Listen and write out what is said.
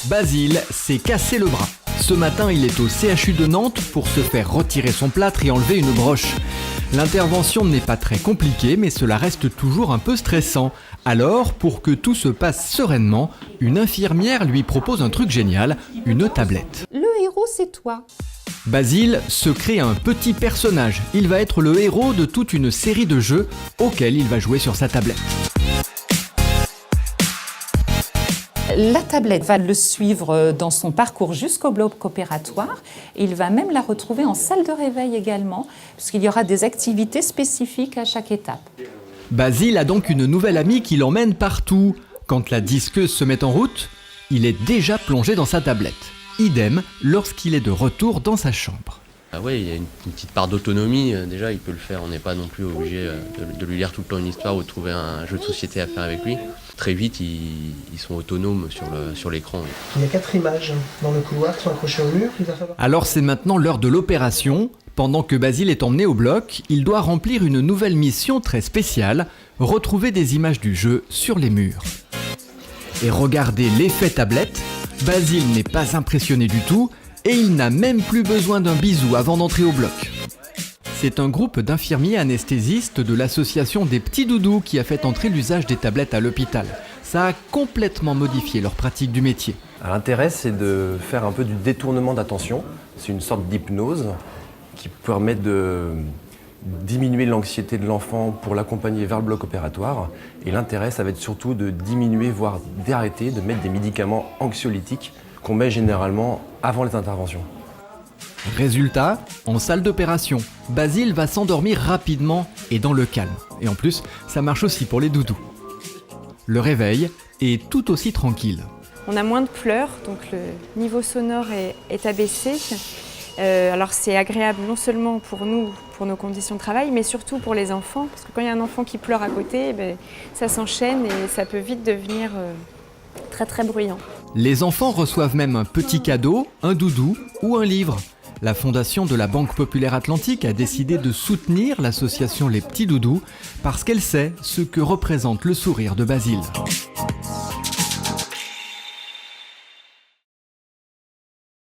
Basile s'est cassé le bras. Ce matin, il est au CHU de Nantes pour se faire retirer son plâtre et enlever une broche. L'intervention n'est pas très compliquée, mais cela reste toujours un peu stressant. Alors, pour que tout se passe sereinement, une infirmière lui propose un truc génial, une tablette. Le héros, c'est toi. Basile se crée un petit personnage. Il va être le héros de toute une série de jeux auxquels il va jouer sur sa tablette. La tablette va le suivre dans son parcours jusqu'au bloc opératoire. Il va même la retrouver en salle de réveil également, puisqu'il y aura des activités spécifiques à chaque étape. Basile a donc une nouvelle amie qui l'emmène partout. Quand la disqueuse se met en route, il est déjà plongé dans sa tablette. Idem lorsqu'il est de retour dans sa chambre. Ah ouais, il y a une petite part d'autonomie, déjà il peut le faire, on n'est pas non plus obligé de lui lire tout le temps une histoire ou de trouver un jeu de société à faire avec lui. Très vite, ils sont autonomes sur l'écran. Il y a 4 images dans le couloir qui sont accrochées au mur. Alors c'est maintenant l'heure de l'opération. Pendant que Basile est emmené au bloc, il doit remplir une nouvelle mission très spéciale, retrouver des images du jeu sur les murs. Et regardez l'effet tablette, Basile n'est pas impressionné du tout, et il n'a même plus besoin d'un bisou avant d'entrer au bloc. C'est un groupe d'infirmiers anesthésistes de l'association des petits doudous qui a fait entrer l'usage des tablettes à l'hôpital. Ça a complètement modifié leur pratique du métier. L'intérêt, c'est de faire un peu du détournement d'attention. C'est une sorte d'hypnose qui permet de diminuer l'anxiété de l'enfant pour l'accompagner vers le bloc opératoire. Et l'intérêt, ça va être surtout de diminuer, voire d'arrêter, de mettre des médicaments anxiolytiques qu'on met généralement avant les interventions. Résultat, en salle d'opération, Basile va s'endormir rapidement et dans le calme. Et en plus, ça marche aussi pour les doudous. Le réveil est tout aussi tranquille. On a moins de pleurs, donc le niveau sonore est abaissé. Alors c'est agréable non seulement pour nous, pour nos conditions de travail, mais surtout pour les enfants, parce que quand il y a un enfant qui pleure à côté, ça s'enchaîne et ça peut vite devenir très très bruyant. Les enfants reçoivent même un petit cadeau, un doudou ou un livre. La fondation de la Banque Populaire Atlantique a décidé de soutenir l'association Les Petits Doudous parce qu'elle sait ce que représente le sourire de Basile.